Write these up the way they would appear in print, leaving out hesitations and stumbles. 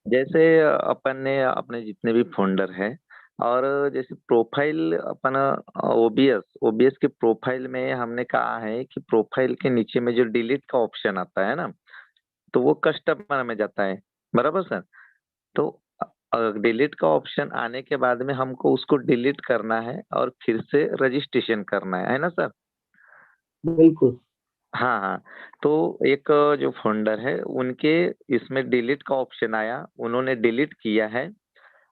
जैसे अपन ने अपने जितने भी फाउंडर है, और जैसे प्रोफाइल अपन ओबीएस ओबीएस के प्रोफाइल में हमने कहा है कि प्रोफाइल के नीचे में जो डिलीट का ऑप्शन आता है ना, तो वो कस्टमर में जाता है। बराबर सर। तो डिलीट का ऑप्शन आने के बाद में हमको उसको डिलीट करना है और फिर से रजिस्ट्रेशन करना है ना सर? बिल्कुल। हाँ हाँ। तो एक जो फाउंडर है उनके इसमें डिलीट का ऑप्शन आया, उन्होंने डिलीट किया है,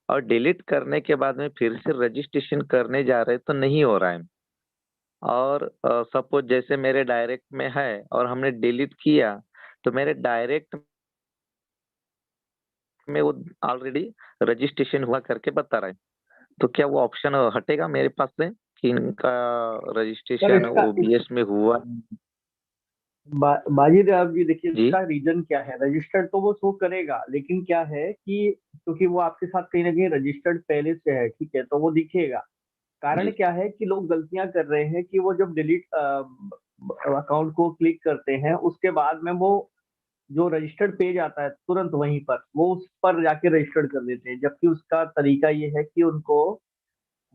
और डिलीट करने के बाद में फिर से रजिस्ट्रेशन करने जा रहे तो नहीं हो रहा है। और सपोज जैसे मेरे डायरेक्ट में है और हमने डिलीट किया, तो मेरे डायरेक्ट में वो ऑलरेडी रजिस्ट्रेशन हुआ करके बता रहा है। तो क्या वो ऑप्शन हटेगा मेरे पास से कि इनका सर रजिस्ट्रेशन ओबीएस में हुआ? बाजी राव जी, देखिए जी इसका रीजन क्या है। रजिस्टर्ड तो वो शो करेगा, लेकिन क्या है कि क्योंकि वो आपके साथ कहीं ना कहीं रजिस्टर्ड पहले से है, ठीक है, तो वो दिखेगा। कारण जी क्या है कि लोग गलतियां कर रहे हैं कि वो जब डिलीट अकाउंट को क्लिक करते हैं, उसके बाद में वो जो रजिस्टर्ड पेज आता है तुरंत वहीं पर वो उस पर जाके रजिस्टर्ड कर देते हैं, जबकि उसका तरीका ये है कि उनको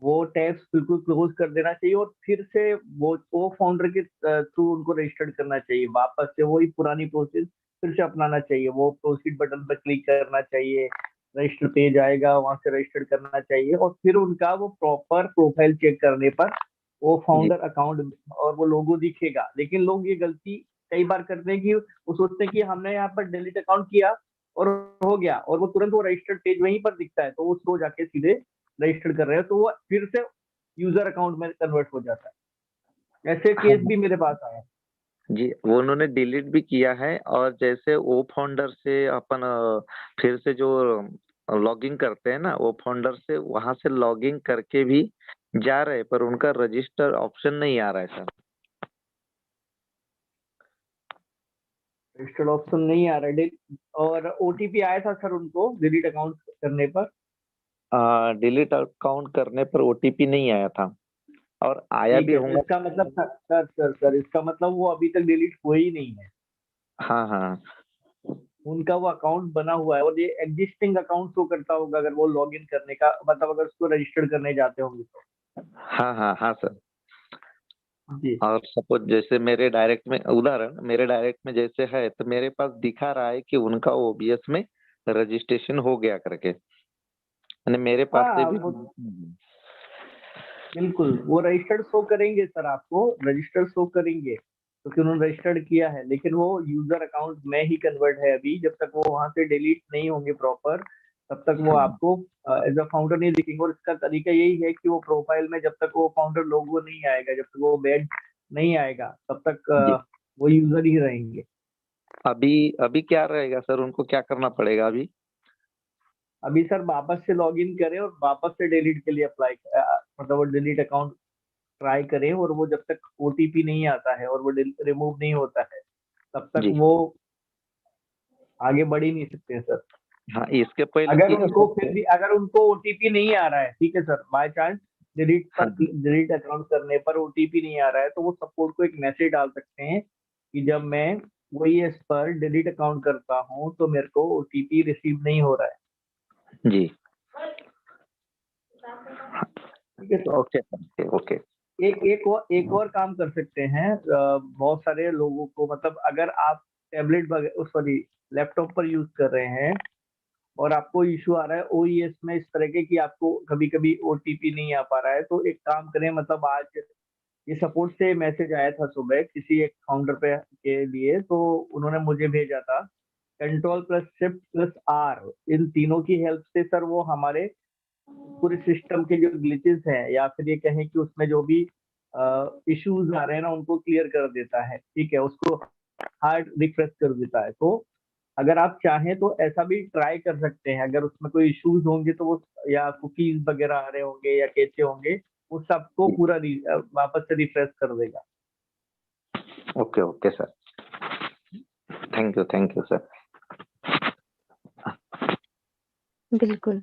वो टैब्स बिल्कुल क्लोज कर देना चाहिए और फिर से वो फाउंडर के थ्रू उनको रजिस्टर्ड करना चाहिए, वापस से वही पुरानी प्रोसेस फिर से अपनाना चाहिए। वो प्रोसीड बटन पर क्लिक करना चाहिए, रजिस्टर पेज आएगा, वहां से रजिस्टर करना चाहिए, और फिर उनका वो प्रॉपर प्रोफाइल चेक करने पर वो जी फाउंडर अकाउंट और वो लोगो दिखेगा। लेकिन लोग ये गलती कई बार करते हैं कि वो सोचते हैं कि हमने यहाँ पर डिलीट अकाउंट किया और हो गया, और वो तुरंत वो रजिस्टर्ड पेज वहीं पर दिखता है, तो वो उसको जाके सीधे रजिस्टर कर रहे हैं, तो वो फिर से यूजर अकाउंट में कन्वर्ट हो जाता है। ऐसे केस हाँ। भी मेरे पास आया। जी, वो उन्होंने डिलीट भी किया है, और जैसे वो फाउंडर से अपन फिर से जो लॉगिंग करते हैं ना, वो फाउंडर से वहां से लॉगिंग करके भी जा रहे, पर उनका रजिस्टर ऑप्शन नहीं आ रहा है सर। रजिस्टर्ड ऑप्शन नहीं आ रहा है, और ओटीपी आया था सर उनको डिलीट अकाउंट करने पर। डिलीट अकाउंट करने पर ओटीपी नहीं आया था, और आया ठीक भी है, तो होगा। इसका मतलब सर इसका मतलब वो अभी तक डिलीट हुए ही नहीं है। हाँ हाँ उनका वो अकाउंट बना हुआ है और ये एग्जिस्टिंग अकाउंट शो करता होगा, अगर वो लॉग इन करने का मतलब अगर उसको रजिस्टर्ड करने जाते होंगे तो। हाँ हाँ हाँ सर। जी। और सपोज जैसे मेरे डायरेक्ट में उदाहरण, मेरे डायरेक्ट में जैसे है, तो मेरे पास दिखा रहा है कि उनका ओबीएस में रजिस्ट्रेशन हो गया करके, यानी मेरे पास से हाँ भी। वो बिल्कुल वो रजिस्टर्ड शो करेंगे सर, आपको रजिस्टर्ड शो करेंगे क्योंकि उन्होंने रजिस्टर्ड किया है, लेकिन वो यूजर अकाउंट में ही कन्वर्ट है अभी। जब तक वो वहां से डिलीट नहीं होंगे प्रॉपर, तब तक वो हाँ आपको एज अ फाउंडर नहीं दिखेंगे। और इसका तरीका यही है कि वो प्रोफाइल में जब तक वो फाउंडर लोगो नहीं आएगा, जब तक वो बैड नहीं आएगा, तब तक जी। वो यूजर ही रहेंगे। अभी अभी क्या रहेगा सर, उनको क्या करना पड़ेगा अभी? अभी सर वापस से लॉग इन करें और वापस से डिलीट के लिए अप्लाई, मतलब वो डिलीट अकाउंट ट्राई करें, और वो जब तक ओटीपी नहीं आता है और वो रिमूव नहीं होता है, तब तक जी। वो आगे बढ़ ही नहीं सकते हैं सर। हाँ, इसके पहले किया सर। अगर उनको ओटीपी नहीं आ रहा है, ठीक है सर, बाय चांस हाँ हाँ। डिलीट अकाउंट करने पर ओटीपी नहीं आ रहा है, तो वो सपोर्ट को एक मैसेज डाल सकते हैं कि जब मैं वही इस पर डिलीट अकाउंट करता हूँ तो मेरे को ओटीपी रिसीव नहीं हो रहा है। जी। ठीक है सर। Okay okay okay. एक और काम कर सकते हैं। बहुत सारे लोगों को, मतलब अगर आप टैबलेट सॉरी लैपटॉप पर यूज कर रहे हैं और आपको इशू आ रहा है ओईएस में इस तरह के कि आपको कभी कभी ओटीपी नहीं आ पा रहा है, तो एक काम करें, मतलब आज ये सपोर्ट से मैसेज आया था सुबह किसी एक फाउंडर पे के लिए, तो उन्होंने मुझे भेजा था। Control plus shift plus R, इन तीनों की हेल्प से सर वो हमारे पूरे सिस्टम के जो ग्लिचेस हैं या फिर ये कहें कि उसमें जो भी इश्यूज आ रहे हैं ना, उनको क्लियर कर देता है। ठीक है, उसको हार्ड रिफ्रेश कर देता है। तो अगर आप चाहें तो ऐसा भी ट्राई कर सकते हैं। अगर उसमें कोई इश्यूज होंगे तो वो, या कुकीज वगैरह आ रहे होंगे या कैसे होंगे, वो सबको जी। पूरा वापस से रिफ्रेश कर देगा। Okay okay sir. Thank you sir. बिल्कुल।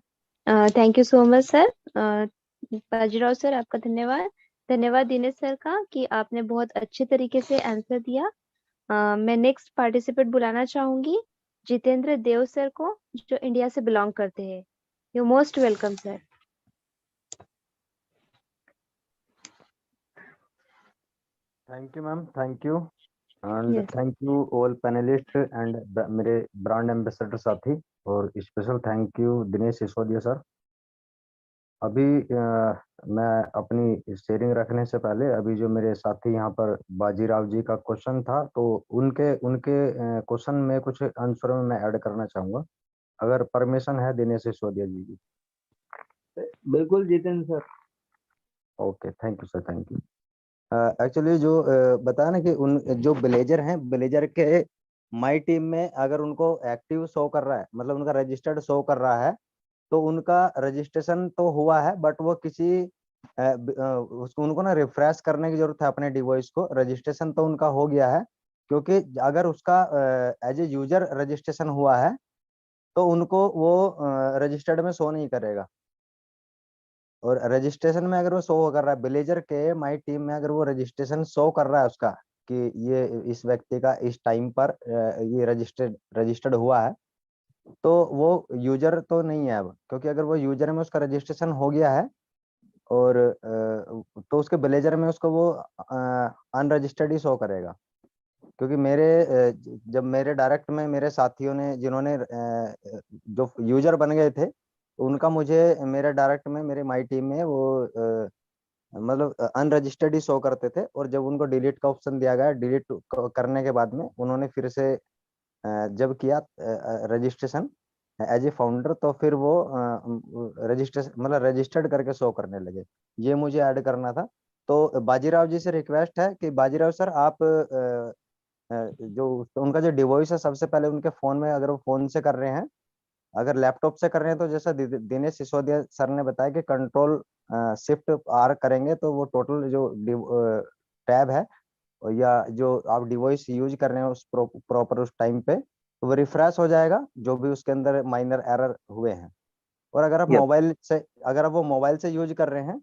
Thank you so much sir. Bajirao sir, आपका धन्यवाद। धन्यवाद दिनेश सर का कि आपने बहुत अच्छे तरीके से आंसर दिया। मैं नेक्स्ट पार्टिसिपेट बुलाना चाहूंगी। जितेंद्र देव सर को, जो इंडिया से बिलोंग करते हैं। You most welcome sir. Thank you ma'am, thank you and Yes. Thank you all panelist and मेरे ब्रांड एम्बेसडर साथी, और special thank you Dinesh Sisodia sir. अभी मैं अपनी शेयरिंग रखने से पहले अभी जो मेरे साथी यहाँ पर बाजीराव जी का क्वेश्चन था, तो उनके उनके क्वेश्चन में कुछ आंसर में मैं ऐड करना चाहूँगा, अगर परमिशन है दिनेश सिसोदिया जी की। बिल्कुल Jitendra sir. Okay, thank you sir, thank you. Actually जो बताया ना कि उन जो ब्लेजर हैं, ब्लेजर के माई टीम में अगर उनको एक्टिव शो कर रहा है, मतलब उनका रजिस्टर्ड शो कर रहा है, तो उनका रजिस्ट्रेशन तो हुआ है, बट वो किसी उसको उनको ना रिफ्रेश करने की जरूरत है अपने डिवाइस को। रजिस्ट्रेशन तो उनका हो गया है, क्योंकि अगर उसका एज ए यूजर रजिस्ट्रेशन हुआ है तो उनको वो रजिस्टर्ड में शो नहीं करेगा। और रजिस्ट्रेशन में अगर वो शो कर रहा है, ब्लेजर के माई टीम में अगर वो रजिस्ट्रेशन शो कर रहा है उसका कि ये इस व्यक्ति का इस टाइम पर ये रजिस्टर्ड हुआ है, तो वो यूजर तो नहीं है अब, क्योंकि अगर वो यूजर में उसका रजिस्ट्रेशन हो गया है और तो उसके ब्लेजर में उसको वो अनरजिस्टर्ड ही शो करेगा। क्योंकि जब मेरे डायरेक्ट में मेरे साथियों ने जिन्होंने जो यूजर बन गए थे, उनका मुझे मेरे डायरेक्ट में मेरे माई टीम में वो मतलब अनरजिस्टर्ड ही शो करते थे, और जब उनको डिलीट का ऑप्शन दिया गया, डिलीट करने के बाद में उन्होंने फिर से जब किया रजिस्ट्रेशन एज ए फाउंडर, तो फिर वो रजिस्ट्रेशन मतलब रजिस्टर्ड करके शो करने लगे। ये मुझे ऐड करना था। तो बाजीराव जी से रिक्वेस्ट है कि बाजीराव सर आप जो उनका जो डिवाइस है, सबसे पहले उनके फोन में, अगर वो फोन से कर रहे हैं, अगर लैपटॉप से कर रहे हैं, तो जैसा दिनेश सिसोदिया सर ने बताया कि कंट्रोल शिफ्ट आर करेंगे तो वो टोटल जो टैब है या जो आप डिवाइस यूज कर रहे हैं उस प्रॉपर उस टाइम पे, तो वो रिफ्रेश हो जाएगा जो भी उसके अंदर माइनर एरर हुए हैं। और अगर आप Yep. मोबाइल से अगर आप वो मोबाइल से यूज कर रहे हैं,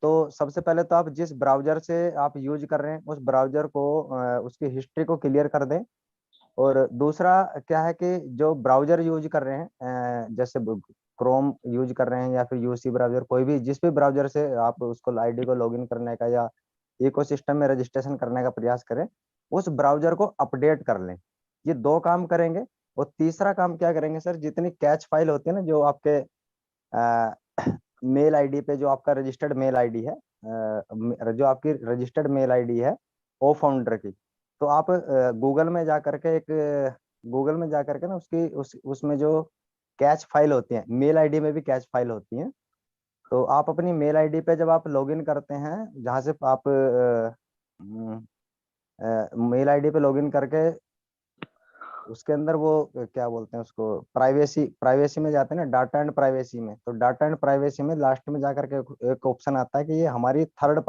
तो सबसे पहले तो आप जिस ब्राउजर से आप यूज कर रहे हैं उस ब्राउजर को उसकी हिस्ट्री को क्लियर कर दें। और दूसरा क्या है कि जो ब्राउजर यूज कर रहे हैं, जैसे क्रोम यूज कर रहे हैं या फिर यूसी ब्राउजर, कोई भी जिस भी ब्राउजर से आप उसको आईडी को लॉगिन करने का या इकोसिस्टम में रजिस्ट्रेशन करने का प्रयास करें, उस ब्राउजर को अपडेट कर लें। ये 2 काम करेंगे। और तीसरा काम क्या करेंगे सर, जितनी कैच फाइल होती है ना जो आपके मेल आईडी पे, जो आपका रजिस्टर्ड मेल आईडी है, जो आपकी रजिस्टर्ड मेल आईडी है ओ फाउंडर की, तो आप गूगल में जा करके ना उसमें जो कैच फाइल होती है, मेल आईडी में भी कैच फाइल होती है, तो आप अपनी मेल आईडी पे जब आप लॉगिन करते हैं, जहां से आप मेल आईडी पे लॉगिन करके उसके अंदर वो क्या बोलते हैं उसको, प्राइवेसी में जाते हैं ना, डाटा एंड प्राइवेसी में, तो डाटा एंड प्राइवेसी में लास्ट में जाकर के एक ऑप्शन आता है कि ये हमारी थर्ड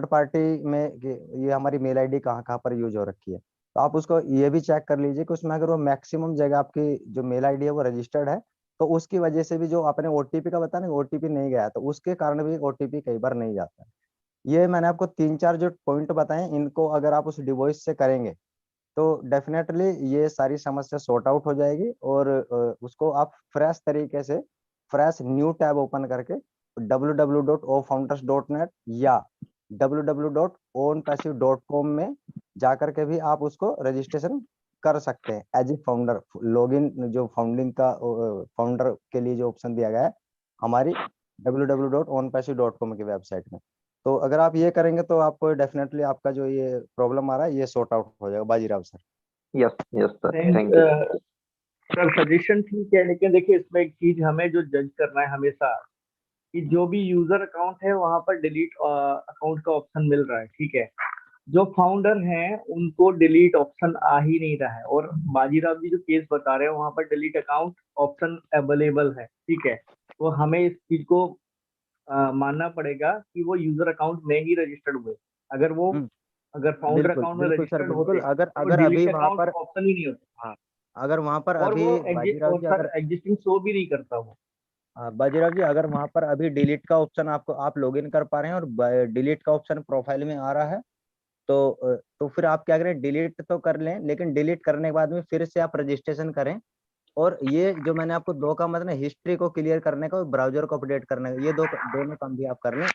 पार्टी में कि ये हमारी मेल आईडी कहाँ कहाँ पर यूज हो रखी है। तो आप उसको ये भी चेक कर लीजिए कि उसमें अगर वो मैक्सिमम जगह आपकी जो मेल आईडी है वो रजिस्टर्ड है, तो उसकी वजह से भी जो आपने ओटीपी का बताया ना, ओटीपी नहीं गया, तो उसके कारण भी ओटीपी कई बार नहीं जाता है। ये मैंने आपको 3-4 जो पॉइंट बताए, इनको अगर आप उस डिवाइस से करेंगे तो डेफिनेटली ये सारी समस्या सॉर्ट आउट हो जाएगी। और उसको आप फ्रेश तरीके से फ्रेश न्यू टैब ओपन करके www.ofounders.net या www.ownpassive.com में जाकर के भी आप उसको रजिस्ट्रेशन कर सकते हैं एज ए फाउंडर। लॉगिन जो फाउंडर के लिए जो ऑप्शन दिया गया है हमारी www.ownpassive.com की वेबसाइट में, तो अगर आप ये करेंगे तो आपको डेफिनेटली आपका जो ये प्रॉब्लम आ रहा है ये सॉर्ट आउट हो जाएगा। Bajirao sir. Yes, yes, sir. Thank you. Sir suggestion ठीक है, लेकिन देखिए इसमें एक चीज हमें जो जज करना है हमेशा कि जो भी यूजर अकाउंट है वहां पर डिलीट अकाउंट का ऑप्शन मिल रहा है, ठीक है। जो फाउंडर हैं उनको डिलीट ऑप्शन आ ही नहीं रहा है, और बाजीराव जी जो केस बता रहे हैं वहां पर डिलीट अकाउंट ऑप्शन अवेलेबल है, ठीक है। तो हमें इस चीज को मानना पड़ेगा कि वो यूजर अकाउंट में ही रजिस्टर्ड हुए। अगर वो अगर फाउंडर बिल्कुल अकाउंट में बिल्कुल सर, रजिस्टर्ड बिल्कुल। होते अगर तो अगर अभी डिलीट वहां अकाउंट पर ऑप्शन ही नहीं होता, हाँ, अगर वहां पर और अभी वो बाजीराव जी अगर एग्जिस्टिंग शो भी नहीं करता वो। बाजीराव जी अगर वहां पर अभी डिलीट का ऑप्शन आपको आप लॉगिन कर पा रहे हैं और डिलीट का ऑप्शन प्रोफाइल में आ रहा है, तो फिर आप क्या करें, डिलीट तो कर लें, लेकिन डिलीट करने के बाद में फिर से आप रजिस्ट्रेशन करें। और ये जो मैंने आपको 2 काम बताया, हिस्ट्री को क्लियर करने का और ब्राउजर को अपडेट करने का, ये दोनों काम भी आप कर लें।